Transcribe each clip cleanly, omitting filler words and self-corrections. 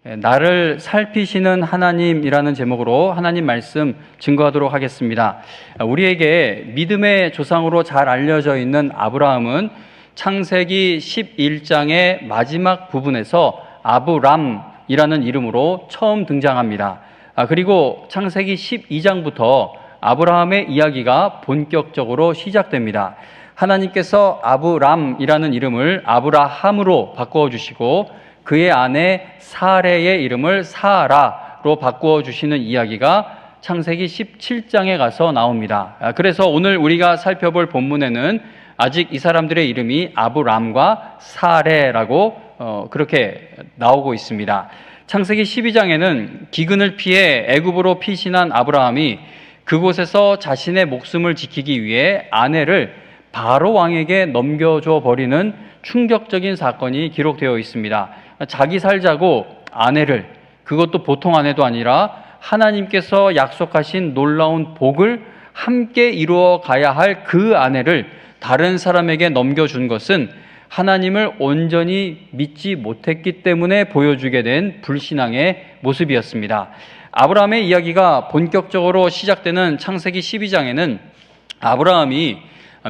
나를 살피시는 하나님이라는 제목으로 하나님 말씀 증거하도록 하겠습니다. 우리에게 믿음의 조상으로 잘 알려져 있는 아브라함은 창세기 11장의 마지막 부분에서 아브람이라는 이름으로 처음 등장합니다. 그리고 창세기 12장부터 아브라함의 이야기가 본격적으로 시작됩니다. 하나님께서 아브람이라는 이름을 아브라함으로 바꾸어 주시고 그의 아내 사레의 이름을 사라로 바꾸어 주시는 이야기가 창세기 17장에 가서 나옵니다. 그래서 오늘 우리가 살펴볼 본문에는 아직 이 사람들의 이름이 아브람과 사레라고 그렇게 나오고 있습니다. 창세기 12장에는 기근을 피해 애굽으로 피신한 아브라함이 그곳에서 자신의 목숨을 지키기 위해 아내를 바로 왕에게 넘겨줘 버리는 충격적인 사건이 기록되어 있습니다. 자기 살자고 아내를, 그것도 보통 아내도 아니라 하나님께서 약속하신 놀라운 복을 함께 이루어 가야 할 그 아내를 다른 사람에게 넘겨준 것은 하나님을 온전히 믿지 못했기 때문에 보여주게 된 불신앙의 모습이었습니다. 아브라함의 이야기가 본격적으로 시작되는 창세기 12장에는 아브라함이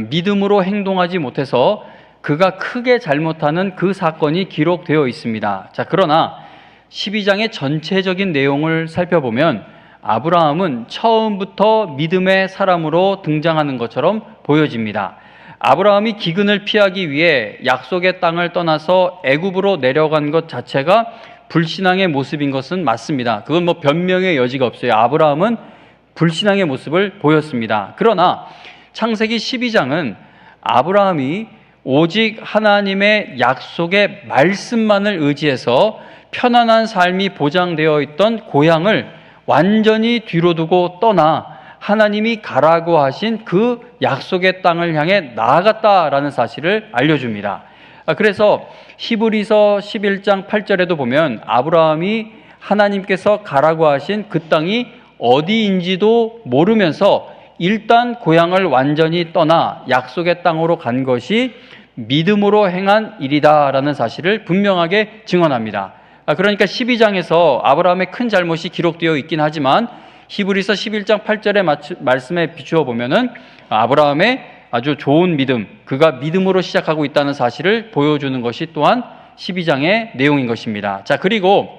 믿음으로 행동하지 못해서 그가 크게 잘못하는 그 사건이 기록되어 있습니다. 자, 그러나 12장의 전체적인 내용을 살펴보면 아브라함은 처음부터 믿음의 사람으로 등장하는 것처럼 보여집니다. 아브라함이 기근을 피하기 위해 약속의 땅을 떠나서 애굽으로 내려간 것 자체가 불신앙의 모습인 것은 맞습니다. 그건 변명의 여지가 없어요. 아브라함은 불신앙의 모습을 보였습니다. 그러나 창세기 12장은 아브라함이 오직 하나님의 약속의 말씀만을 의지해서 편안한 삶이 보장되어 있던 고향을 완전히 뒤로 두고 떠나 하나님이 가라고 하신 그 약속의 땅을 향해 나아갔다라는 사실을 알려줍니다. 그래서 히브리서 11장 8절에도 보면 아브라함이 하나님께서 가라고 하신 그 땅이 어디인지도 모르면서 일단 고향을 완전히 떠나 약속의 땅으로 간 것이 믿음으로 행한 일이다라는 사실을 분명하게 증언합니다. 그러니까 12장에서 아브라함의 큰 잘못이 기록되어 있긴 하지만 히브리서 11장 8절의 말씀에 비추어 보면은 아브라함의 아주 좋은 믿음, 그가 믿음으로 시작하고 있다는 사실을 보여주는 것이 또한 12장의 내용인 것입니다. 자, 그리고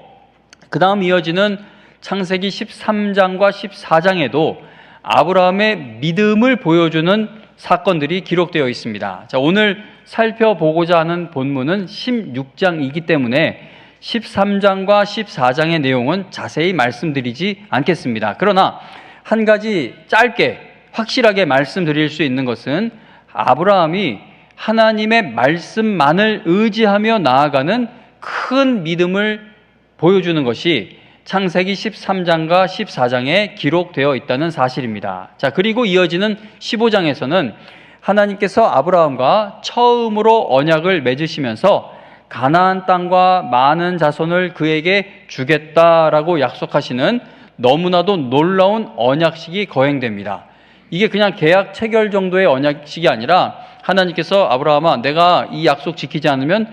그 다음 이어지는 창세기 13장과 14장에도 아브라함의 믿음을 보여주는 사건들이 기록되어 있습니다. 자, 오늘 살펴보고자 하는 본문은 16장이기 때문에 13장과 14장의 내용은 자세히 말씀드리지 않겠습니다. 그러나 한 가지 짧게 확실하게 말씀드릴 수 있는 것은 아브라함이 하나님의 말씀만을 의지하며 나아가는 큰 믿음을 보여주는 것이 창세기 13장과 14장에 기록되어 있다는 사실입니다. 자, 그리고 이어지는 15장에서는 하나님께서 아브라함과 처음으로 언약을 맺으시면서 가나안 땅과 많은 자손을 그에게 주겠다라고 약속하시는 너무나도 놀라운 언약식이 거행됩니다. 이게 그냥 계약 체결 정도의 언약식이 아니라 하나님께서 아브라함아, 내가 이 약속 지키지 않으면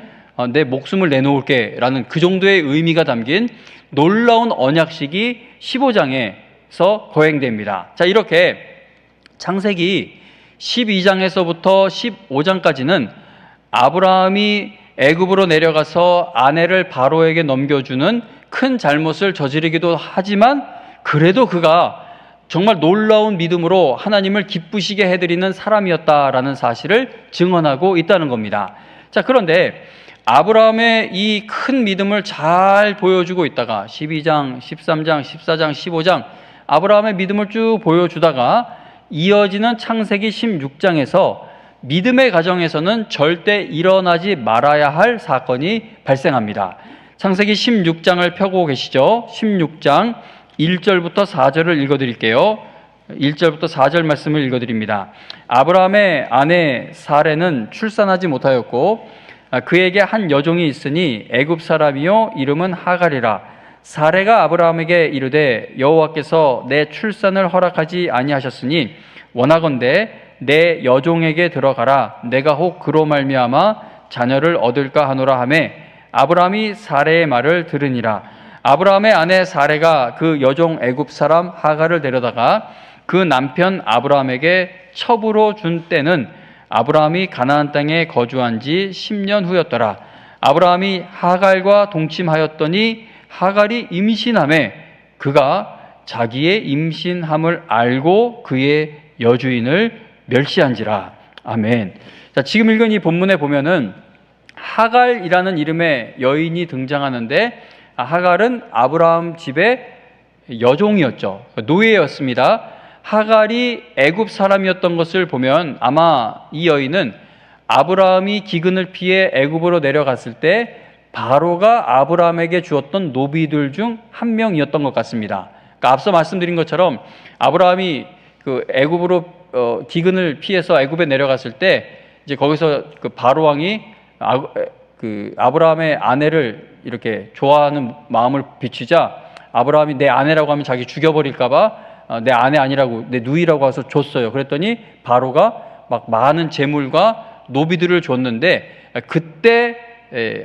내 목숨을 내놓을게 라는 그 정도의 의미가 담긴 놀라운 언약식이 15장에서 거행됩니다. 자, 이렇게 창세기 12장에서부터 15장까지는 아브라함이 애굽으로 내려가서 아내를 바로에게 넘겨주는 큰 잘못을 저지르기도 하지만 그래도 그가 정말 놀라운 믿음으로 하나님을 기쁘시게 해드리는 사람이었다라는 사실을 증언하고 있다는 겁니다. 자, 그런데 아브라함의 이 큰 믿음을 잘 보여주고 있다가 12장, 13장, 14장, 15장 아브라함의 믿음을 쭉 보여주다가 이어지는 창세기 16장에서 믿음의 가정에서는 절대 일어나지 말아야 할 사건이 발생합니다. 창세기 16장을 펴고 계시죠? 16장 1절부터 4절을 읽어드릴게요. 1절부터 4절 말씀을 읽어드립니다. 아브라함의 아내 사레는 출산하지 못하였고 그에게 한 여종이 있으니 애굽 사람이요 이름은 하갈이라. 사레가 아브라함에게 이르되 여호와께서 내 출산을 허락하지 아니하셨으니 원하건대 내 여종에게 들어가라. 내가 혹 그로 말미암아 자녀를 얻을까 하노라 하매 아브라함이 사레의 말을 들으니라. 아브라함의 아내 사레가 그 여종 애굽 사람 하갈을 데려다가 그 남편 아브라함에게 첩으로 준 때는 아브라함이 가나안 땅에 거주한 지 10년 후였더라. 아브라함이 하갈과 동침하였더니 하갈이 임신하매 그가 자기의 임신함을 알고 그의 여주인을 멸시한지라. 아멘. 자, 지금 읽은 이 본문에 보면은 하갈이라는 이름의 여인이 등장하는데, 하갈은 아브라함 집의 여종이었죠. 노예였습니다. 하갈이 애굽 사람이었던 것을 보면 아마 이 여인은 아브라함이 기근을 피해 애굽으로 내려갔을 때 바로가 아브라함에게 주었던 노비들 중 한 명이었던 것 같습니다. 그러니까 앞서 말씀드린 것처럼 아브라함이 그 애굽으로 기근을 피해서 애굽에 내려갔을 때 이제 거기서 그 바로 왕이 아브라함의 아내를 이렇게 좋아하는 마음을 비추자 아브라함이 내 아내라고 하면 자기 죽여버릴까봐 내 아내 아니라고 내 누이라고 해서 줬어요. 그랬더니 바로가 막 많은 재물과 노비들을 줬는데 그때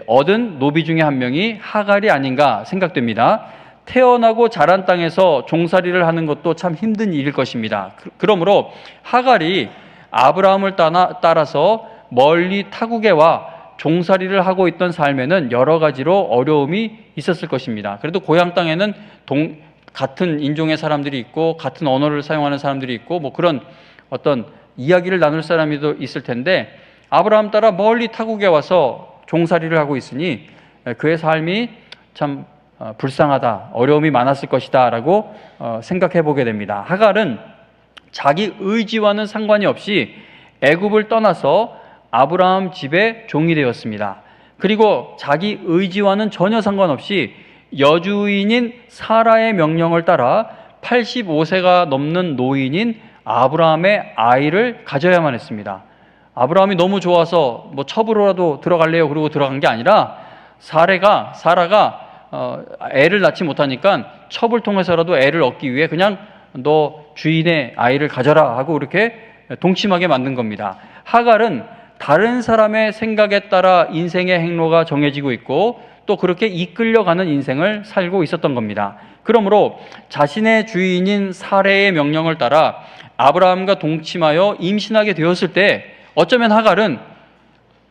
얻은 노비 중에 한 명이 하갈이 아닌가 생각됩니다. 태어나고 자란 땅에서 종살이를 하는 것도 참 힘든 일일 것입니다. 그러므로 하갈이 아브라함을 따라서 멀리 타국에 와 종살이를 하고 있던 삶에는 여러 가지로 어려움이 있었을 것입니다. 그래도 고향 땅에는 같은 인종의 사람들이 있고 같은 언어를 사용하는 사람들이 있고 뭐 그런 어떤 이야기를 나눌 사람이 있을 텐데 아브라함 따라 멀리 타국에 와서 종살이를 하고 있으니 그의 삶이 참 불쌍하다, 어려움이 많았을 것이다 라고 생각해 보게 됩니다. 하갈은 자기 의지와는 상관이 없이 애굽을 떠나서 아브라함 집의 종이 되었습니다. 그리고 자기 의지와는 전혀 상관없이 여주인인 사라의 명령을 따라 85세가 넘는 노인인 아브라함의 아이를 가져야만 했습니다. 아브라함이 너무 좋아서 뭐 첩으로라도 들어갈래요 그러고 들어간 게 아니라 사라가 애를 낳지 못하니까 첩을 통해서라도 애를 얻기 위해 그냥 너 주인의 아이를 가져라 하고 이렇게 동침하게 만든 겁니다. 하갈은 다른 사람의 생각에 따라 인생의 행로가 정해지고 있고 또 그렇게 이끌려가는 인생을 살고 있었던 겁니다. 그러므로 자신의 주인인 사레의 명령을 따라 아브라함과 동침하여 임신하게 되었을 때 어쩌면 하갈은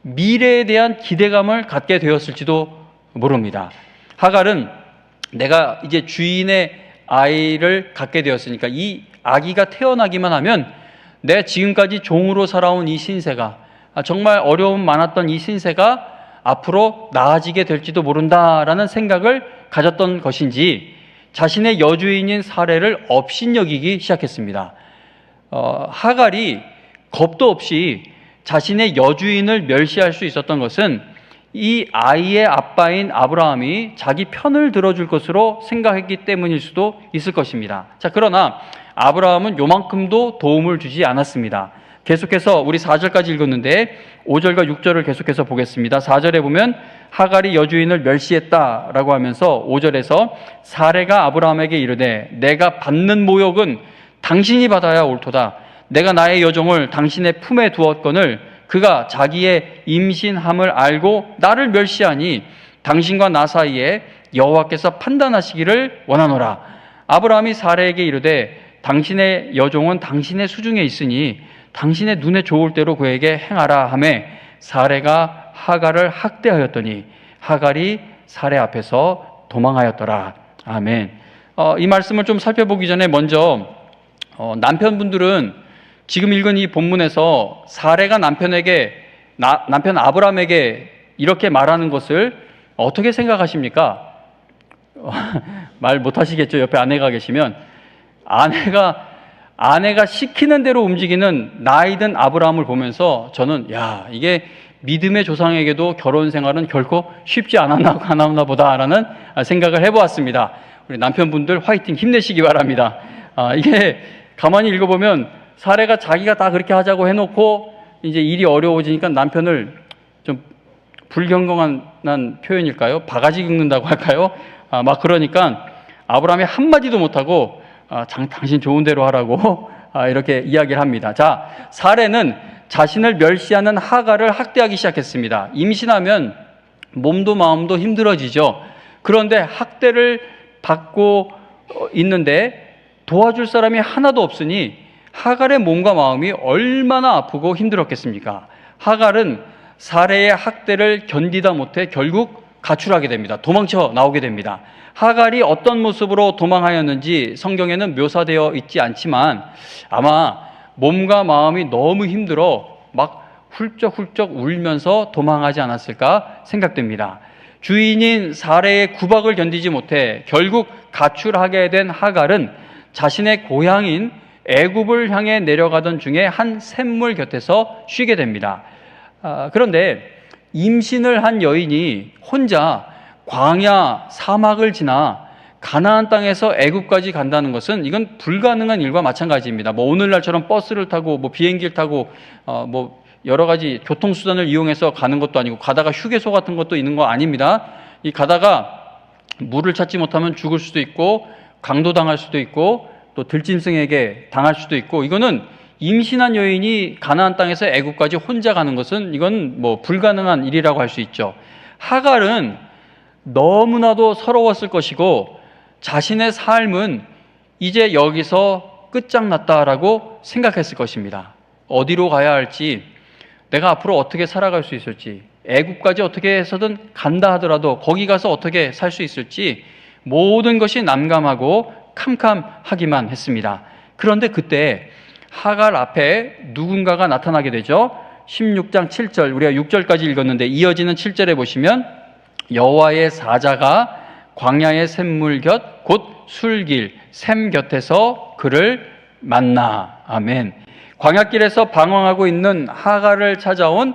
미래에 대한 기대감을 갖게 되었을지도 모릅니다. 하갈은 내가 이제 주인의 아이를 갖게 되었으니까 이 아기가 태어나기만 하면 내가 지금까지 종으로 살아온 이 신세가 정말 어려움 많았던 이 신세가 앞으로 나아지게 될지도 모른다라는 생각을 가졌던 것인지 자신의 여주인인 사레를 업신여기기 시작했습니다. 하갈이 겁도 없이 자신의 여주인을 멸시할 수 있었던 것은 이 아이의 아빠인 아브라함이 자기 편을 들어줄 것으로 생각했기 때문일 수도 있을 것입니다. 자, 그러나 아브라함은 요만큼도 도움을 주지 않았습니다. 계속해서 우리 4절까지 읽었는데 5절과 6절을 계속해서 보겠습니다. 4절에 보면 하갈이 여주인을 멸시했다라고 하면서 5절에서 사레가 아브라함에게 이르되 내가 받는 모욕은 당신이 받아야 옳도다. 내가 나의 여종을 당신의 품에 두었거늘 그가 자기의 임신함을 알고 나를 멸시하니 당신과 나 사이에 여호와께서 판단하시기를 원하노라. 아브라함이 사레에게 이르되 당신의 여종은 당신의 수중에 있으니 당신의 눈에 좋을 대로 그에게 행하라 하매 사레가 하갈을 학대하였더니 하갈이 사레 앞에서 도망하였더라. 아멘. 이 말씀을 좀 살펴보기 전에 먼저 남편분들은 지금 읽은 이 본문에서 사레가 남편 아브라함에게 이렇게 말하는 것을 어떻게 생각하십니까? 말 못하시겠죠. 옆에 아내가 계시면. 아내가 시키는 대로 움직이는 나이든 아브라함을 보면서 저는 이게 믿음의 조상에게도 결혼 생활은 결코 쉽지 않았나 보다라는 생각을 해보았습니다. 우리 남편분들 화이팅 힘내시기 바랍니다. 이게 가만히 읽어보면 사레가 자기가 다 그렇게 하자고 해놓고 이제 일이 어려워지니까 남편을 좀 불경건한 표현일까요? 바가지 긁는다고 할까요? 막 그러니까 아브라함이 한마디도 못하고 당신 좋은 대로 하라고 이렇게 이야기를 합니다. 자, 사레는 자신을 멸시하는 하갈을 학대하기 시작했습니다. 임신하면 몸도 마음도 힘들어지죠. 그런데 학대를 받고 있는데 도와줄 사람이 하나도 없으니 하갈의 몸과 마음이 얼마나 아프고 힘들었겠습니까? 하갈은 사레의 학대를 견디다 못해 결국 가출하게 됩니다. 도망쳐 나오게 됩니다. 하갈이 어떤 모습으로 도망하였는지 성경에는 묘사되어 있지 않지만 아마 몸과 마음이 너무 힘들어 막 훌쩍훌쩍 울면서 도망하지 않았을까 생각됩니다. 주인인 사레의 구박을 견디지 못해 결국 가출하게 된 하갈은 자신의 고향인 애굽을 향해 내려가던 중에 한 샘물 곁에서 쉬게 됩니다. 그런데 임신을 한 여인이 혼자 광야 사막을 지나 가나안 땅에서 애굽까지 간다는 것은 이건 불가능한 일과 마찬가지입니다. 뭐 오늘날처럼 버스를 타고 뭐 비행기를 타고 뭐 여러 가지 교통수단을 이용해서 가는 것도 아니고 가다가 휴게소 같은 것도 있는 거 아닙니다. 이 가다가 물을 찾지 못하면 죽을 수도 있고 강도당할 수도 있고 또 들짐승에게 당할 수도 있고, 이거는 임신한 여인이 가나안 땅에서 애굽까지 혼자 가는 것은 이건 뭐 불가능한 일이라고 할 수 있죠. 하갈은 너무나도 서러웠을 것이고 자신의 삶은 이제 여기서 끝장났다라고 생각했을 것입니다. 어디로 가야 할지, 내가 앞으로 어떻게 살아갈 수 있을지, 애굽까지 어떻게 해서든 간다 하더라도 거기 가서 어떻게 살 수 있을지 모든 것이 난감하고 캄캄하기만 했습니다. 그런데 그때 하갈 앞에 누군가가 나타나게 되죠. 16장 7절, 우리가 6절까지 읽었는데 이어지는 7절에 보시면 여호와의 사자가 광야의 샘물 곁 곧 술길 샘 곁에서 그를 만나. 아멘. 광야길에서 방황하고 있는 하갈을 찾아온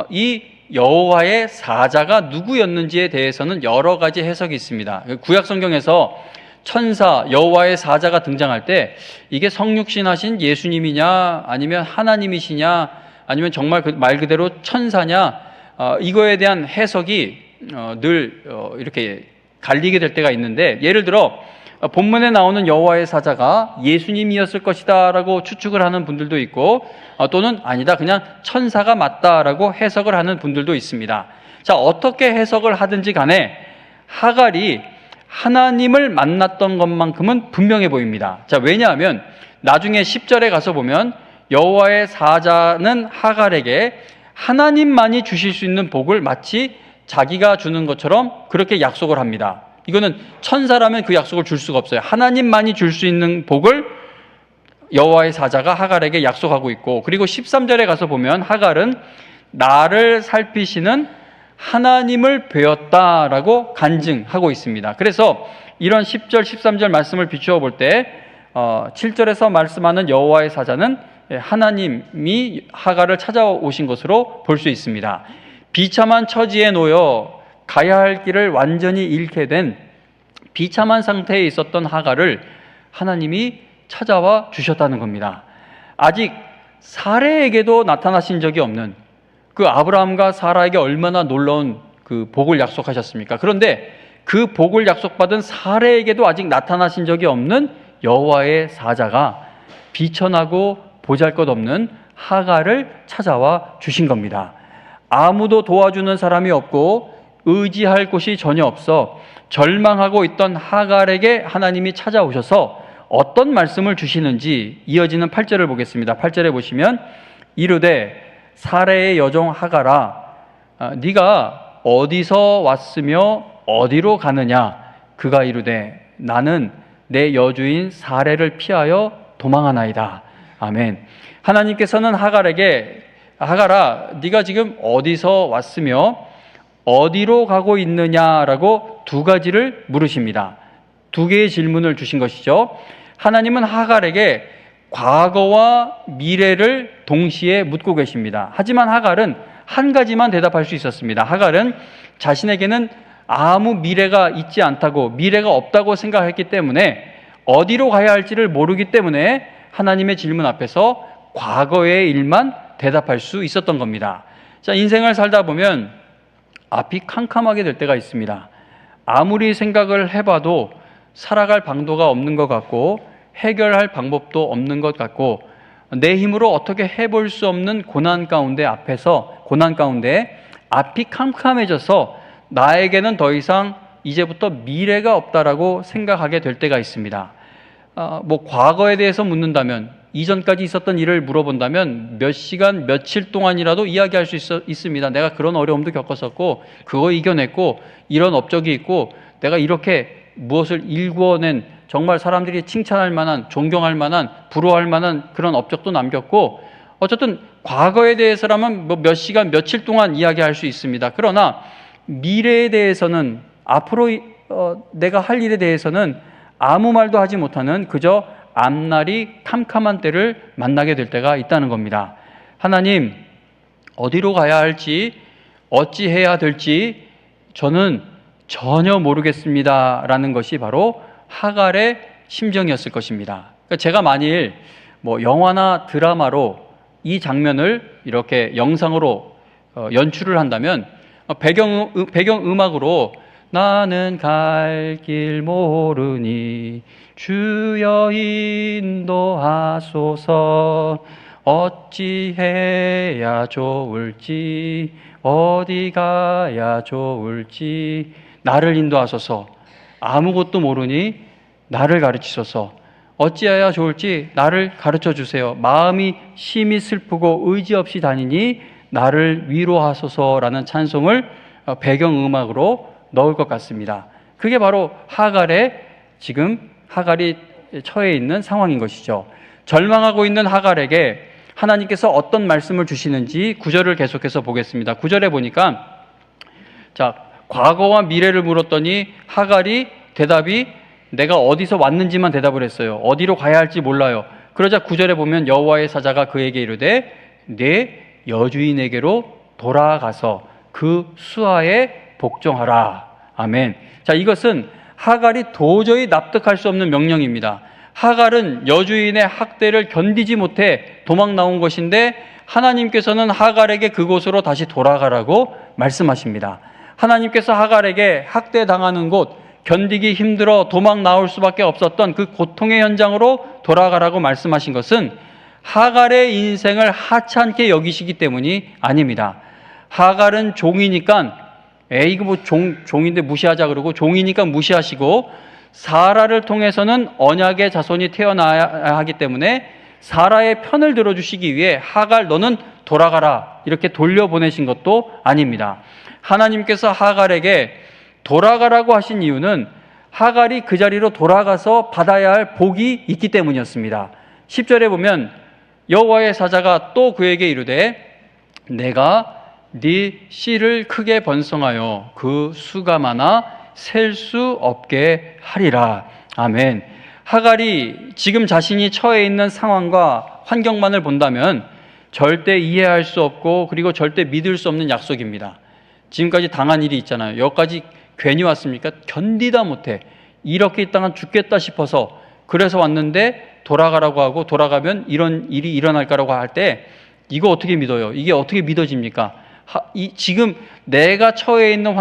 이 여호와의 사자가 누구였는지에 대해서는 여러 가지 해석이 있습니다. 구약 성경에서 천사 여호와의 사자가 등장할 때 이게 성육신 하신 예수님이냐 아니면 하나님이시냐 아니면 정말 말 그대로 천사냐, 이거에 대한 해석이 늘 이렇게 갈리게 될 때가 있는데, 예를 들어 본문에 나오는 여호와의 사자가 예수님이었을 것이다 라고 추측을 하는 분들도 있고, 또는 아니다 그냥 천사가 맞다라고 해석을 하는 분들도 있습니다. 자, 어떻게 해석을 하든지 간에 하갈이 하나님을 만났던 것만큼은 분명해 보입니다. 자, 왜냐하면 나중에 10절에 가서 보면 여호와의 사자는 하갈에게 하나님만이 주실 수 있는 복을 마치 자기가 주는 것처럼 그렇게 약속을 합니다. 이거는 천사라면 그 약속을 줄 수가 없어요. 하나님만이 줄 수 있는 복을 여호와의 사자가 하갈에게 약속하고 있고, 그리고 13절에 가서 보면 하갈은 나를 살피시는 하나님을 뵈었다라고 간증하고 있습니다. 그래서 이런 10절, 13절 말씀을 비추어 볼 때 7절에서 말씀하는 여호와의 사자는 하나님이 하갈을 찾아오신 것으로 볼 수 있습니다. 비참한 처지에 놓여 가야 할 길을 완전히 잃게 된 비참한 상태에 있었던 하갈을 하나님이 찾아와 주셨다는 겁니다. 아직 사레에게도 나타나신 적이 없는 그 아브라함과 사라에게 얼마나 놀라운 그 복을 약속하셨습니까? 그런데 그 복을 약속받은 사레에게도 아직 나타나신 적이 없는 여호와의 사자가 비천하고 보잘것없는 하갈을 찾아와 주신 겁니다. 아무도 도와주는 사람이 없고 의지할 곳이 전혀 없어 절망하고 있던 하갈에게 하나님이 찾아오셔서 어떤 말씀을 주시는지 이어지는 8절을 보겠습니다. 8절에 보시면 이르되 사레의 여종 하갈아, 네가 어디서 왔으며 어디로 가느냐? 그가 이르되 나는 내 여주인 사레를 피하여 도망하나이다. 아멘. 하나님께서는 하갈에게 하갈아, 네가 지금 어디서 왔으며 어디로 가고 있느냐라고 두 가지를 물으십니다. 두 개의 질문을 주신 것이죠. 하나님은 하갈에게 과거와 미래를 동시에 묻고 계십니다. 하지만 하갈은 한 가지만 대답할 수 있었습니다. 하갈은 자신에게는 아무 미래가 있지 않다고, 미래가 없다고 생각했기 때문에 어디로 가야 할지를 모르기 때문에 하나님의 질문 앞에서 과거의 일만 대답할 수 있었던 겁니다. 자, 인생을 살다 보면 앞이 캄캄하게 될 때가 있습니다. 아무리 생각을 해봐도 살아갈 방도가 없는 것 같고 해결할 방법도 없는 것 같고 내 힘으로 어떻게 해볼 수 없는 고난 가운데 앞이 캄캄해져서 나에게는 더 이상 이제부터 미래가 없다라고 생각하게 될 때가 있습니다. 과거에 대해서 묻는다면, 이전까지 있었던 일을 물어본다면 몇 시간, 며칠 동안이라도 이야기할 수 있습니다. 내가 그런 어려움도 겪었었고, 그거 이겨냈고, 이런 업적이 있고, 내가 이렇게 무엇을 일구어낸 정말 사람들이 칭찬할 만한, 존경할 만한, 부러워할 만한 그런 업적도 남겼고, 어쨌든 과거에 대해서라면 몇 시간, 며칠 동안 이야기할 수 있습니다. 그러나 미래에 대해서는, 앞으로 내가 할 일에 대해서는 아무 말도 하지 못하는, 그저 앞날이 캄캄한 때를 만나게 될 때가 있다는 겁니다. 하나님, 어디로 가야 할지, 어찌 해야 될지 저는 전혀 모르겠습니다 라는 것이 바로 하갈의 심정이었을 것입니다. 그러니까 제가 만일 영화나 드라마로 이 장면을 이렇게 영상으로 연출을 한다면, 배경음악으로 나는 갈 길 모르니 주여 인도하소서, 어찌해야 좋을지, 어디 가야 좋을지, 나를 인도하소서, 아무것도 모르니 나를 가르치소서, 어찌해야 좋을지 나를 가르쳐 주세요, 마음이 심히 슬프고 의지 없이 다니니 나를 위로하소서라는 찬송을 배경음악으로 넣을 것 같습니다. 그게 바로 지금 하갈이 처해 있는 상황인 것이죠. 절망하고 있는 하갈에게 하나님께서 어떤 말씀을 주시는지 9절을 계속해서 보겠습니다. 9절에 보니까, 과거와 미래를 물었더니 하갈이 대답이 내가 어디서 왔는지만 대답을 했어요. 어디로 가야 할지 몰라요. 그러자 9절에 보면 여호와의 사자가 그에게 이르되 내 여주인에게로 돌아가서 그 수하에 복종하라. 아멘. 이것은 하갈이 도저히 납득할 수 없는 명령입니다. 하갈은 여주인의 학대를 견디지 못해 도망 나온 것인데, 하나님께서는 하갈에게 그곳으로 다시 돌아가라고 말씀하십니다. 하나님께서 하갈에게 학대당하는 곳, 견디기 힘들어 도망 나올 수밖에 없었던 그 고통의 현장으로 돌아가라고 말씀하신 것은 하갈의 인생을 하찮게 여기시기 때문이 아닙니다. 하갈은 종이니까 이거 종인데 무시하자 그러고, 종이니까 무시하시고, 사라를 통해서는 언약의 자손이 태어나야 하기 때문에 사라의 편을 들어주시기 위해 하갈 너는 돌아가라 이렇게 돌려보내신 것도 아닙니다. 하나님께서 하갈에게 돌아가라고 하신 이유는 하갈이 그 자리로 돌아가서 받아야 할 복이 있기 때문이었습니다. 10절에 보면 여호와의 사자가 또 그에게 이르되 내가 네 씨를 크게 번성하여 그 수가 많아 셀 수 없게 하리라. 아멘. 하갈이 지금 자신이 처해 있는 상황과 환경만을 본다면 절대 이해할 수 없고, 그리고 절대 믿을 수 없는 약속입니다. 지금까지 당한 일이 있잖아요. 여기까지 괜히 왔습니까? 견디다 못해 이렇게 있다가 죽겠다 싶어서 그래서 왔는데, 돌아가라고 하고 돌아가면 이런 일이 일어날까라고 할 때 이거 어떻게 믿어요? 이게 어떻게 믿어집니까? 지금 내가 처해 있는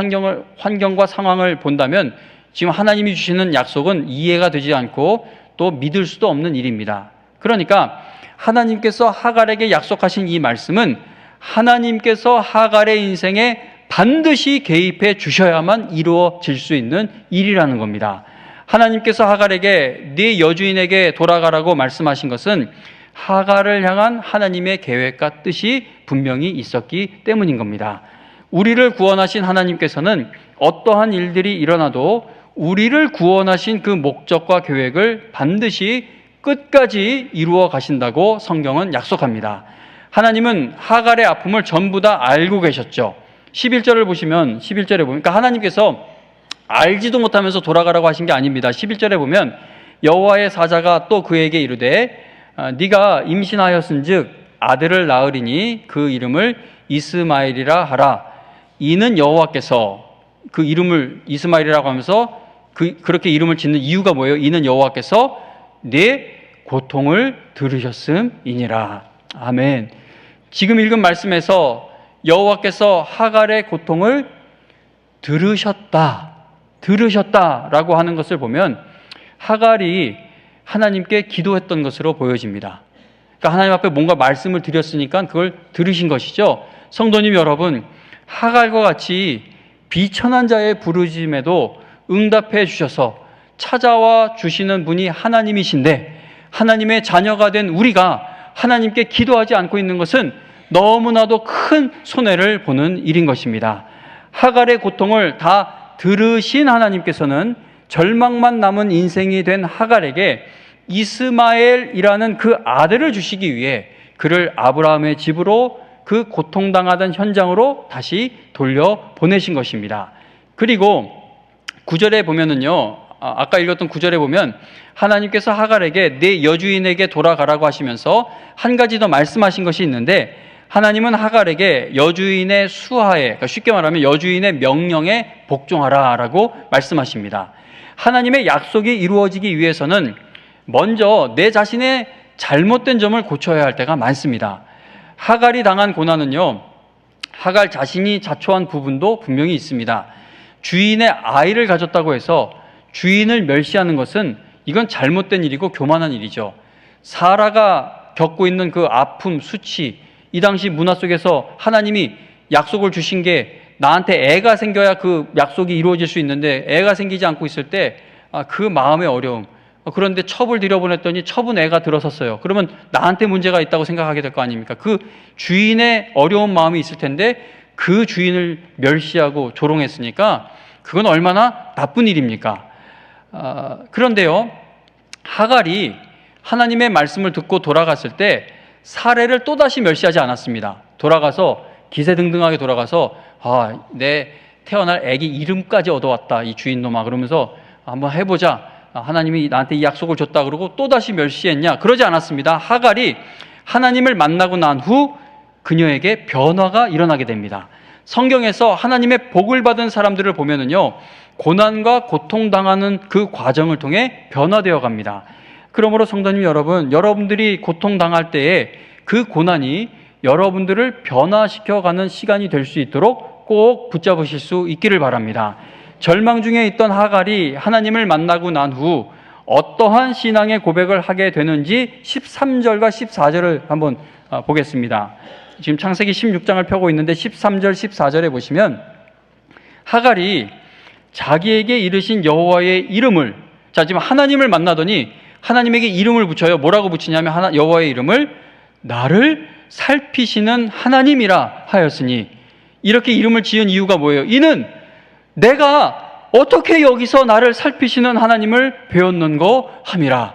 환경과 상황을 본다면 지금 하나님이 주시는 약속은 이해가 되지 않고 또 믿을 수도 없는 일입니다. 그러니까 하나님께서 하갈에게 약속하신 이 말씀은 하나님께서 하갈의 인생에 반드시 개입해 주셔야만 이루어질 수 있는 일이라는 겁니다. 하나님께서 하갈에게 네 여주인에게 돌아가라고 말씀하신 것은 하갈을 향한 하나님의 계획과 뜻이 분명히 있었기 때문인 겁니다. 우리를 구원하신 하나님께서는 어떠한 일들이 일어나도 우리를 구원하신 그 목적과 계획을 반드시 끝까지 이루어 가신다고 성경은 약속합니다. 하나님은 하갈의 아픔을 전부 다 알고 계셨죠. 11절을 보시면, 11절에 보니까 하나님께서 알지도 못하면서 돌아가라고 하신 게 아닙니다. 11절에 보면 여호와의 사자가 또 그에게 이르되 네가 임신하였은즉 아들을 낳으리니 그 이름을 이스마엘이라 하라. 이는 여호와께서, 그 이름을 이스마엘이라고 하면서 그렇게 이름을 짓는 이유가 뭐예요? 이는 여호와께서 네 고통을 들으셨음이니라. 아멘. 지금 읽은 말씀에서 여호와께서 하갈의 고통을 들으셨다라고 하는 것을 보면 하갈이 하나님께 기도했던 것으로 보여집니다. 그러니까 하나님 앞에 뭔가 말씀을 드렸으니까 그걸 들으신 것이죠. 성도님 여러분, 하갈과 같이 비천한 자의 부르짖음에도 응답해 주셔서 찾아와 주시는 분이 하나님이신데, 하나님의 자녀가 된 우리가 하나님께 기도하지 않고 있는 것은 너무나도 큰 손해를 보는 일인 것입니다. 하갈의 고통을 다 들으신 하나님께서는 절망만 남은 인생이 된 하갈에게 이스마엘이라는 그 아들을 주시기 위해 그를 아브라함의 집으로, 그 고통당하던 현장으로 다시 돌려보내신 것입니다. 그리고 9절에 보면은요, 아까 읽었던 9절에 보면 하나님께서 하갈에게 내 여주인에게 돌아가라고 하시면서 한 가지 더 말씀하신 것이 있는데, 하나님은 하갈에게 여주인의 수하에, 그러니까 쉽게 말하면 여주인의 명령에 복종하라 라고 말씀하십니다. 하나님의 약속이 이루어지기 위해서는 먼저 내 자신의 잘못된 점을 고쳐야 할 때가 많습니다. 하갈이 당한 고난은요, 하갈 자신이 자초한 부분도 분명히 있습니다. 주인의 아이를 가졌다고 해서 주인을 멸시하는 것은 이건 잘못된 일이고 교만한 일이죠. 사라가 겪고 있는 그 아픔, 수치, 이 당시 문화 속에서 하나님이 약속을 주신 게 나한테 애가 생겨야 그 약속이 이루어질 수 있는데 애가 생기지 않고 있을 때 그 마음의 어려움, 그런데 첩을 들여보냈더니 첩은 애가 들어섰어요. 그러면 나한테 문제가 있다고 생각하게 될 거 아닙니까? 그 주인의 어려운 마음이 있을 텐데 그 주인을 멸시하고 조롱했으니까 그건 얼마나 나쁜 일입니까? 그런데요, 하갈이 하나님의 말씀을 듣고 돌아갔을 때 사례를 또다시 멸시하지 않았습니다. 돌아가서 기세등등하게 돌아가서 내 태어날 아기 이름까지 얻어왔다 이 주인놈아, 그러면서 한번 해보자, 하나님이 나한테 이 약속을 줬다 그러고 또다시 멸시했냐? 그러지 않았습니다. 하갈이 하나님을 만나고 난 후 그녀에게 변화가 일어나게 됩니다. 성경에서 하나님의 복을 받은 사람들을 보면은요, 고난과 고통당하는 그 과정을 통해 변화되어 갑니다. 그러므로 성도님 여러분, 여러분들이 고통당할 때에 그 고난이 여러분들을 변화시켜가는 시간이 될 수 있도록 꼭 붙잡으실 수 있기를 바랍니다. 절망 중에 있던 하갈이 하나님을 만나고 난 후 어떠한 신앙의 고백을 하게 되는지 13절과 14절을 한번 보겠습니다. 지금 창세기 16장을 펴고 있는데 13절, 14절에 보시면 하갈이 자기에게 이르신 여호와의 이름을, 지금 하나님을 만나더니 하나님에게 이름을 붙여요. 뭐라고 붙이냐면 여호와의 이름을 나를 살피시는 하나님이라 하였으니, 이렇게 이름을 지은 이유가 뭐예요? 이는 내가 어떻게 여기서 나를 살피시는 하나님을 배웠는고 함이라.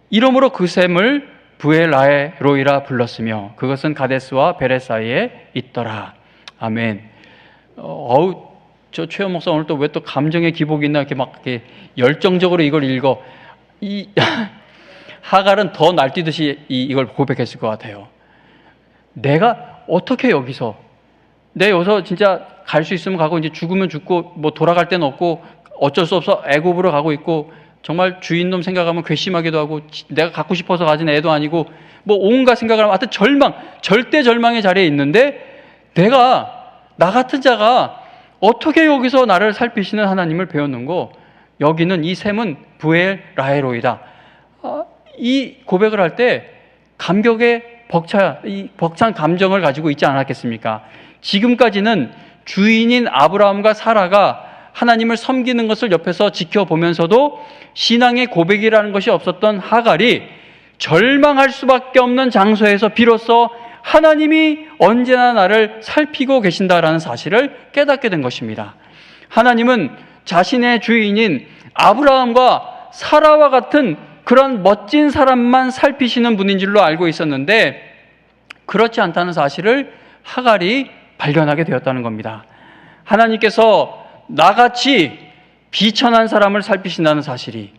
이러므로 그 샘을 부엘라헤로이라 불렀으며 그것은 가데스와 베레 사이에 있더라. 아멘. 저 최현 목사 오늘 또 왜 또 감정의 기복이 있나 이렇게 막 이렇게 열정적으로 이걸 읽어. 하갈은 더 날뛰듯이 이걸 고백했을 것 같아요. 내가 어떻게 여기서, 내가 여기서 진짜 갈 수 있으면 가고 이제 죽으면 죽고 뭐 돌아갈 데는 없고 어쩔 수 없어 애굽으로 가고 있고, 정말 주인놈 생각하면 괘씸하기도 하고 내가 갖고 싶어서 가진 애도 아니고 뭐 온갖 생각을 하면 하여튼 절대 절망의 자리에 있는데, 나 같은 자가 어떻게 여기서 나를 살피시는 하나님을 배웠는고, 여기는 이 샘은 부엘 라헤로이다. 이 고백을 할 때 감격의 벅찬 감정을 가지고 있지 않았겠습니까? 지금까지는 주인인 아브라함과 사라가 하나님을 섬기는 것을 옆에서 지켜보면서도 신앙의 고백이라는 것이 없었던 하갈이 절망할 수밖에 없는 장소에서 비로소 하나님이 언제나 나를 살피고 계신다라는 사실을 깨닫게 된 것입니다. 하나님은 자신의 주인인 아브라함과 사라와 같은 그런 멋진 사람만 살피시는 분인 줄로 알고 있었는데, 그렇지 않다는 사실을 하갈이 발견하게 되었다는 겁니다. 하나님께서 나같이 비천한 사람을 살피신다는 사실이,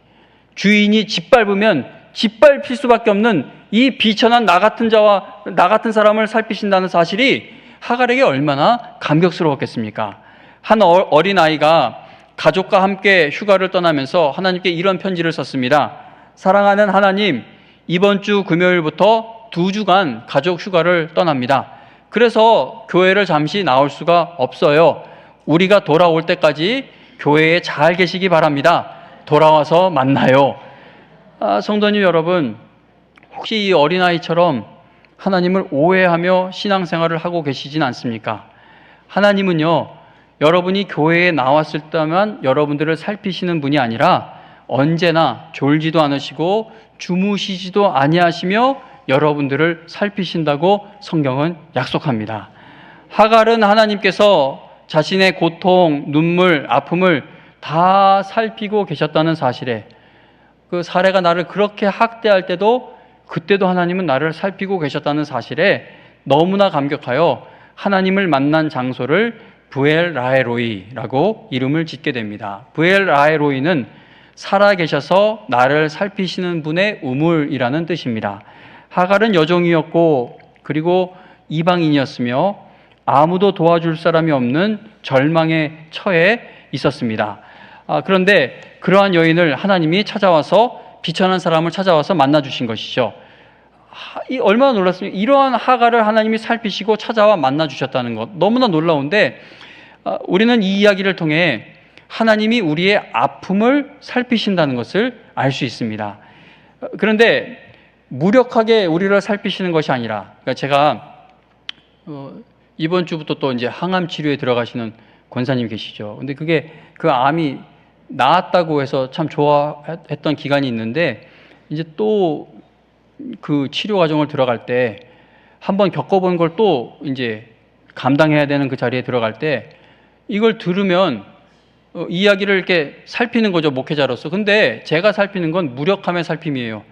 주인이 짓밟으면 짓밟힐 수밖에 없는 이 비천한 나 같은 사람을 살피신다는 사실이 하갈에게 얼마나 감격스러웠겠습니까? 한 어린아이가 가족과 함께 휴가를 떠나면서 하나님께 이런 편지를 썼습니다. 사랑하는 하나님, 이번 주 금요일부터 2주간 가족 휴가를 떠납니다. 그래서 교회를 잠시 나올 수가 없어요. 우리가 돌아올 때까지 교회에 잘 계시기 바랍니다. 돌아와서 만나요. 성도님 여러분, 혹시 이 어린아이처럼 하나님을 오해하며 신앙생활을 하고 계시진 않습니까? 하나님은요, 여러분이 교회에 나왔을 때만 여러분들을 살피시는 분이 아니라 언제나 졸지도 않으시고 주무시지도 아니하시며 여러분들을 살피신다고 성경은 약속합니다. 하갈은 하나님께서 자신의 고통, 눈물, 아픔을 다 살피고 계셨다는 사실에, 그 사례가 나를 그렇게 학대할 때도 그때도 하나님은 나를 살피고 계셨다는 사실에 너무나 감격하여 하나님을 만난 장소를 브엘 라헤로이라고 이름을 짓게 됩니다. 브엘 라헤로이는 살아계셔서 나를 살피시는 분의 우물이라는 뜻입니다. 하갈은 여종이었고 그리고 이방인이었으며 아무도 도와줄 사람이 없는 절망의 처해 있었습니다. 그런데 그러한 여인을 하나님이 찾아와서, 비천한 사람을 찾아와서 만나주신 것이죠. 얼마나 놀랐습니까? 이러한 하갈을 하나님이 살피시고 찾아와 만나주셨다는 것, 너무나 놀라운데, 우리는 이 이야기를 통해 하나님이 우리의 아픔을 살피신다는 것을 알 수 있습니다. 그런데 무력하게 우리를 살피시는 것이 아니라, 그러니까 제가 이번 주부터 또 이제 항암 치료에 들어가시는 권사님 계시죠. 근데 그게 그 암이 나았다고 해서 참 좋아했던 기간이 있는데, 이제 또 그 치료 과정을 들어갈 때 한번 겪어본 걸 또 이제 감당해야 되는 그 자리에 들어갈 때 이걸 들으면 이야기를 이렇게 살피는 거죠, 목회자로서. 근데 제가 살피는 건 무력함의 살핌이에요.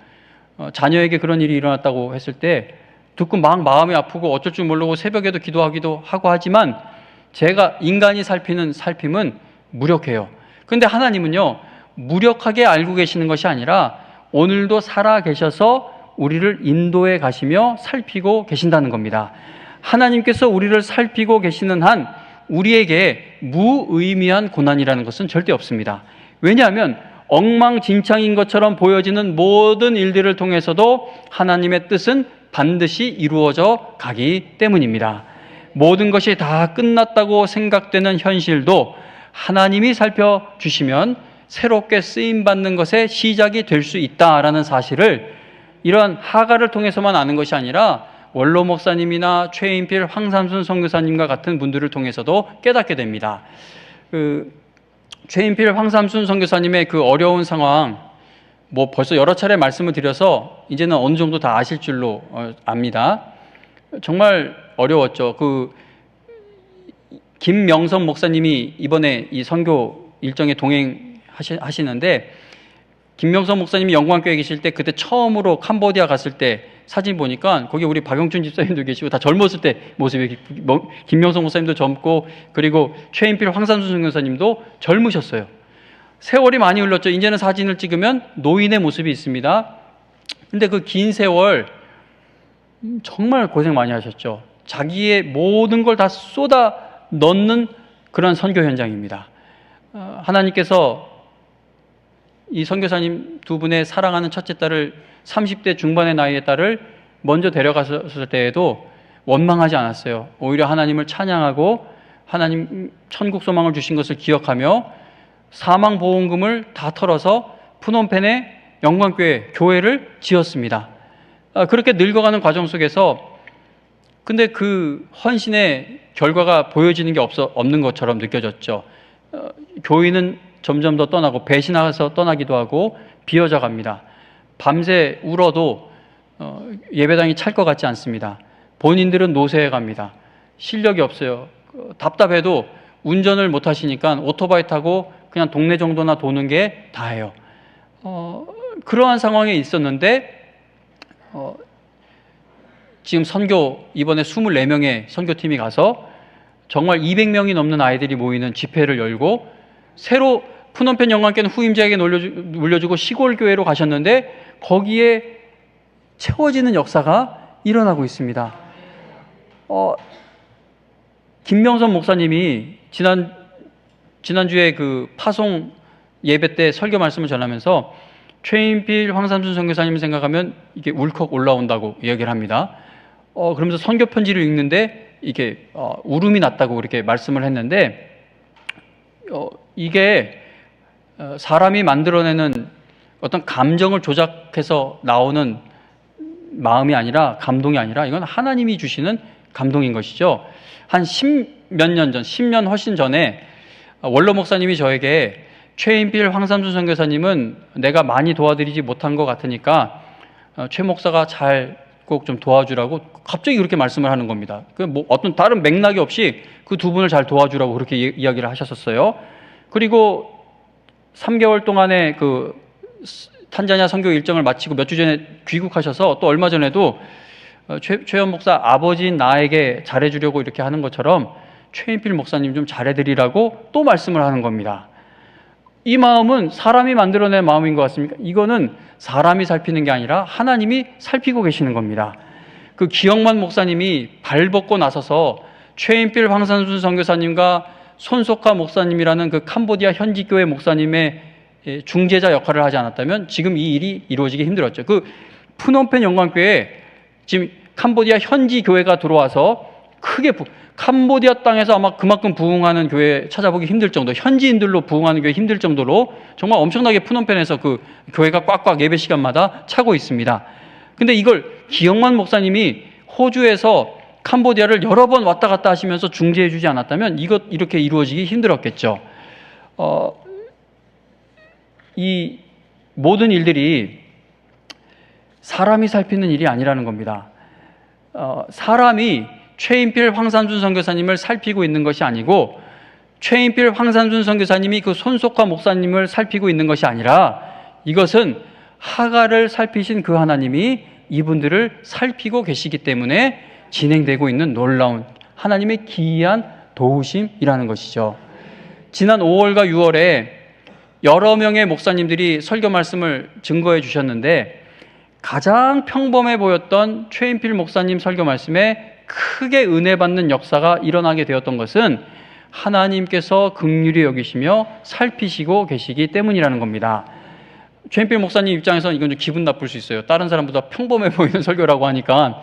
자녀에게 그런 일이 일어났다고 했을 때 듣고 막 마음이 아프고 어쩔 줄 모르고 새벽에도 기도하기도 하고 하지만, 제가 인간이 살피는 살핌은 무력해요. 근데 하나님은요, 무력하게 알고 계시는 것이 아니라 오늘도 살아 계셔서 우리를 인도해 가시며 살피고 계신다는 겁니다. 하나님께서 우리를 살피고 계시는 한 우리에게 무의미한 고난이라는 것은 절대 없습니다. 왜냐하면 엉망진창인 것처럼 보여지는 모든 일들을 통해서도 하나님의 뜻은 반드시 이루어져 가기 때문입니다. 모든 것이 다 끝났다고 생각되는 현실도 하나님이 살펴주시면 새롭게 쓰임받는 것의 시작이 될 수 있다라는 사실을 이런 하갈을 통해서만 아는 것이 아니라 원로 목사님이나 최인필, 황삼순 선교사님과 같은 분들을 통해서도 깨닫게 됩니다. 최인필, 황삼순 선교사님의 그 어려운 상황, 벌써 여러 차례 말씀을 드려서 이제는 어느 정도 다 아실 줄로 압니다. 정말 어려웠죠. 김명선 목사님이 이번에 이 선교 일정에 동행하시는데, 김명선 목사님이 영광교회 계실 때 그때 처음으로 캄보디아 갔을 때 사진 보니까 거기 우리 박영춘 집사님도 계시고 다 젊었을 때 모습이, 김명선 목사님도 젊고 그리고 최인필, 황산순 선교사님도 젊으셨어요. 세월이 많이 흘렀죠. 이제는 사진을 찍으면 노인의 모습이 있습니다. 근데 그 긴 세월 정말 고생 많이 하셨죠. 자기의 모든 걸 다 쏟아 넣는 그런 선교 현장입니다. 하나님께서 이 선교사님 두 분의 사랑하는 첫째 딸을, 30대 중반의 나이의 딸을 먼저 데려갔을 때에도 원망하지 않았어요. 오히려 하나님을 찬양하고 하나님 천국 소망을 주신 것을 기억하며 사망보험금을 다 털어서 푸놈펜에 영광교회, 교회를 지었습니다. 그렇게 늙어가는 과정 속에서 근데 그 헌신의 결과가 보여지는 게 없는 것처럼 느껴졌죠. 교인은 점점 더 떠나고 배신해서 떠나기도 하고 비어져 갑니다. 밤새 울어도 예배당이 찰 것 같지 않습니다. 본인들은 노쇠해 갑니다. 실력이 없어요. 답답해도 운전을 못 하시니까 오토바이 타고 그냥 동네 정도나 도는 게 다예요. 그러한 상황에 있었는데 지금 선교, 이번에 24명의 선교팀이 가서 정말 200명이 넘는 아이들이 모이는 집회를 열고, 새로 푸놈펜 영광교회는 후임자에게 물려주고 시골 교회로 가셨는데 거기에 채워지는 역사가 일어나고 있습니다. 김명선 목사님이 지난주에 그 파송 예배 때 설교 말씀을 전하면서 최인필, 황삼순 선교사님을 생각하면 이게 울컥 올라온다고 이야기를 합니다. 그러면서 선교 편지를 읽는데 이게 울음이 났다고 이렇게 말씀을 했는데, 이게 사람이 만들어내는 어떤 감정을 조작해서 나오는 마음이 아니라, 감동이 아니라 이건 하나님이 주시는 감동인 것이죠. 한 몇 년 전, 10년 훨씬 전에 원로 목사님이 저에게 최인필 황삼순 선교사님은 내가 많이 도와드리지 못한 것 같으니까 최 목사가 잘 꼭 좀 도와주라고 갑자기 그렇게 말씀을 하는 겁니다. 그 뭐 어떤 다른 맥락이 없이 그 두 분을 잘 도와주라고 그렇게 이야기를 하셨었어요. 그리고 3개월 동안의 그 탄자니아 선교 일정을 마치고 몇 주 전에 귀국하셔서 또 얼마 전에도 최현 목사 아버지인 나에게 잘해주려고 이렇게 하는 것처럼 최인필 목사님 좀 잘해드리라고 또 말씀을 하는 겁니다. 이 마음은 사람이 만들어낸 마음인 것 같습니까? 이거는 사람이 살피는 게 아니라 하나님이 살피고 계시는 겁니다. 그 기영만 목사님이 발벗고 나서서 최인필 황산순 선교사님과 손석화 목사님이라는 그 캄보디아 현지교회 목사님의 중재자 역할을 하지 않았다면 지금 이 일이 이루어지기 힘들었죠. 그 푸놈펜 영광교회에 지금 캄보디아 현지 교회가 들어와서 크게 캄보디아 땅에서 아마 그만큼 부흥하는 교회 찾아보기 힘들 정도, 현지인들로 부흥하는 교회 힘들 정도로 정말 엄청나게 푸놈펜에서 그 교회가 꽉꽉 예배 시간마다 차고 있습니다. 근데 이걸 기영만 목사님이 호주에서 캄보디아를 여러 번 왔다 갔다 하시면서 중재해 주지 않았다면 이렇게 이루어지기 힘들었겠죠. 이 모든 일들이 사람이 살피는 일이 아니라는 겁니다. 사람이 최인필 황산순 선교사님을 살피고 있는 것이 아니고 최인필 황산순 선교사님이 그 손석화 목사님을 살피고 있는 것이 아니라 이것은 하가를 살피신 그 하나님이 이분들을 살피고 계시기 때문에 진행되고 있는 놀라운 하나님의 기이한 도우심이라는 것이죠. 지난 5월과 6월에 여러 명의 목사님들이 설교 말씀을 증거해 주셨는데 가장 평범해 보였던 최인필 목사님 설교 말씀에 크게 은혜 받는 역사가 일어나게 되었던 것은 하나님께서 긍휼히 여기시며 살피시고 계시기 때문이라는 겁니다. 최인필 목사님 입장에서는 이건 좀 기분 나쁠 수 있어요. 다른 사람보다 평범해 보이는 설교라고 하니까.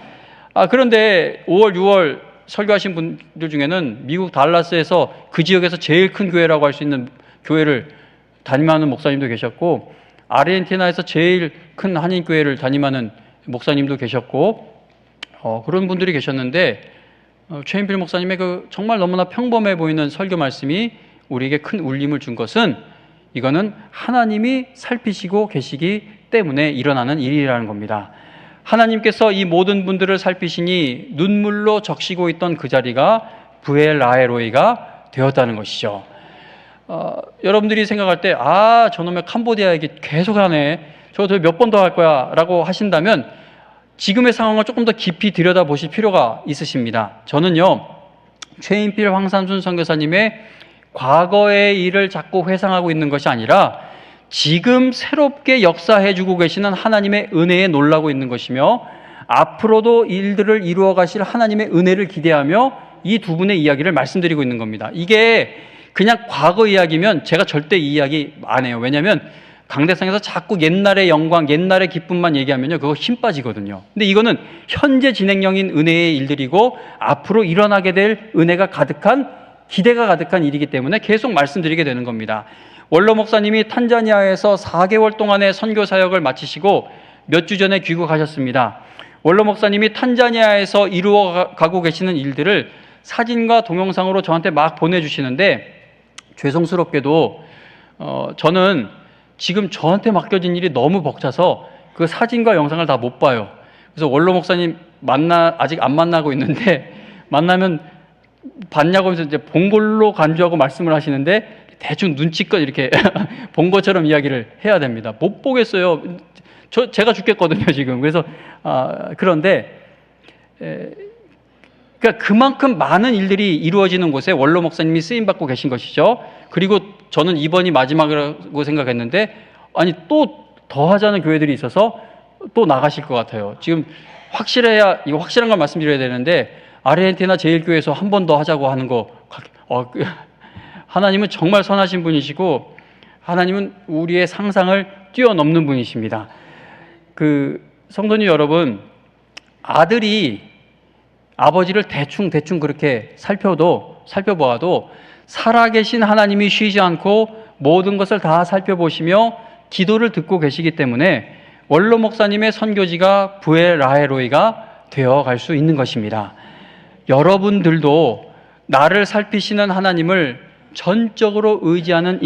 그런데 5월, 6월 설교하신 분들 중에는 미국 달라스에서 그 지역에서 제일 큰 교회라고 할 수 있는 교회를 담임하는 목사님도 계셨고, 아르헨티나에서 제일 큰 한인교회를 담임하는 목사님도 계셨고, 그런 분들이 계셨는데, 최인필 목사님의 그 정말 너무나 평범해 보이는 설교 말씀이 우리에게 큰 울림을 준 것은 이거는 하나님이 살피시고 계시기 때문에 일어나는 일이라는 겁니다. 하나님께서 이 모든 분들을 살피시니 눈물로 적시고 있던 그 자리가 부엘라헤로이가 되었다는 것이죠. 여러분들이 생각할 때 저놈의 캄보디아 얘기 계속 하네, 저거 몇 번 더 할 거야 라고 하신다면 지금의 상황을 조금 더 깊이 들여다보실 필요가 있으십니다. 저는요, 최인필 황산순 선교사님의 과거의 일을 자꾸 회상하고 있는 것이 아니라 지금 새롭게 역사해주고 계시는 하나님의 은혜에 놀라고 있는 것이며 앞으로도 일들을 이루어 가실 하나님의 은혜를 기대하며 이 두 분의 이야기를 말씀드리고 있는 겁니다. 이게 그냥 과거 이야기면 제가 절대 이 이야기 안 해요. 왜냐하면 강대상에서 자꾸 옛날의 영광, 옛날의 기쁨만 얘기하면요, 그거 힘 빠지거든요. 근데 이거는 현재 진행형인 은혜의 일들이고 앞으로 일어나게 될 은혜가 가득한, 기대가 가득한 일이기 때문에 계속 말씀드리게 되는 겁니다. 원로 목사님이 탄자니아에서 4개월 동안의 선교 사역을 마치시고 몇 주 전에 귀국하셨습니다. 원로 목사님이 탄자니아에서 이루어가고 계시는 일들을 사진과 동영상으로 저한테 막 보내주시는데 죄송스럽게도 저는 지금 저한테 맡겨진 일이 너무 벅차서 그 사진과 영상을 다 못 봐요. 그래서 원로 목사님 아직 안 만나고 있는데 만나면 봤냐고 해서 이제 본 걸로 간주하고 말씀을 하시는데 대충 눈치껏 이렇게 본 것처럼 이야기를 해야 됩니다. 못 보겠어요. 제가 죽겠거든요, 지금. 그래서 그런데 그러니까 그만큼 많은 일들이 이루어지는 곳에 원로 목사님이 쓰임 받고 계신 것이죠. 그리고 저는 이번이 마지막이라고 생각했는데 또 더 하자는 교회들이 있어서 또 나가실 것 같아요. 지금 이거 확실한 걸 말씀드려야 되는데 아르헨티나 제일교회에서 한 번 더 하자고 하는 거, 하나님은 정말 선하신 분이시고 하나님은 우리의 상상을 뛰어넘는 분이십니다. 성도님 여러분, 아들이 아버지를 대충 그렇게 살펴보아도 살아계신 하나님이 쉬지 않고 모든 것을 다 살펴보시며 기도를 듣고 계시기 때문에 원로 목사님의 선교지가 부엘라헤로이가 되어갈 수 있는 것입니다. 여러분들도 나를 살피시는 하나님을 전적으로 의지하는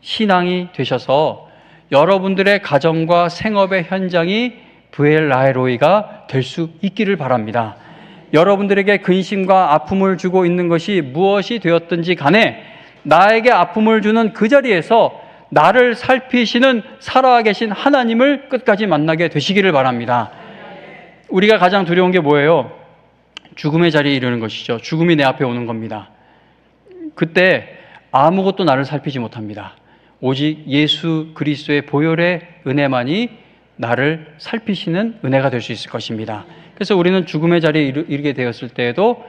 신앙이 되셔서 여러분들의 가정과 생업의 현장이 브엘라헤로이가 될 수 있기를 바랍니다. 여러분들에게 근심과 아픔을 주고 있는 것이 무엇이 되었든지 간에 나에게 아픔을 주는 그 자리에서 나를 살피시는 살아계신 하나님을 끝까지 만나게 되시기를 바랍니다. 우리가 가장 두려운 게 뭐예요? 죽음의 자리에 이르는 것이죠. 죽음이 내 앞에 오는 겁니다. 그때 아무것도 나를 살피지 못합니다. 오직 예수 그리스도의 보혈의 은혜만이 나를 살피시는 은혜가 될 수 있을 것입니다. 그래서 우리는 죽음의 자리에 이르게 되었을 때에도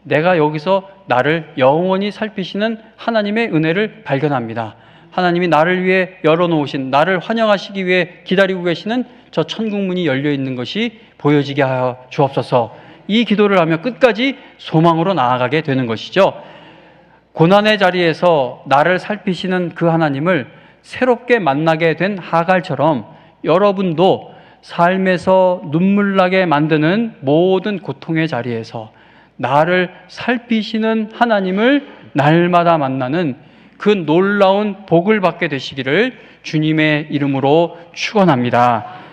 내가 여기서 나를 영원히 살피시는 하나님의 은혜를 발견합니다. 하나님이 나를 위해 열어놓으신, 나를 환영하시기 위해 기다리고 계시는 저 천국문이 열려있는 것이 보여지게 하여 주옵소서. 이 기도를 하며 끝까지 소망으로 나아가게 되는 것이죠. 고난의 자리에서 나를 살피시는 그 하나님을 새롭게 만나게 된 하갈처럼 여러분도 삶에서 눈물 나게 만드는 모든 고통의 자리에서 나를 살피시는 하나님을 날마다 만나는 그 놀라운 복을 받게 되시기를 주님의 이름으로 축원합니다.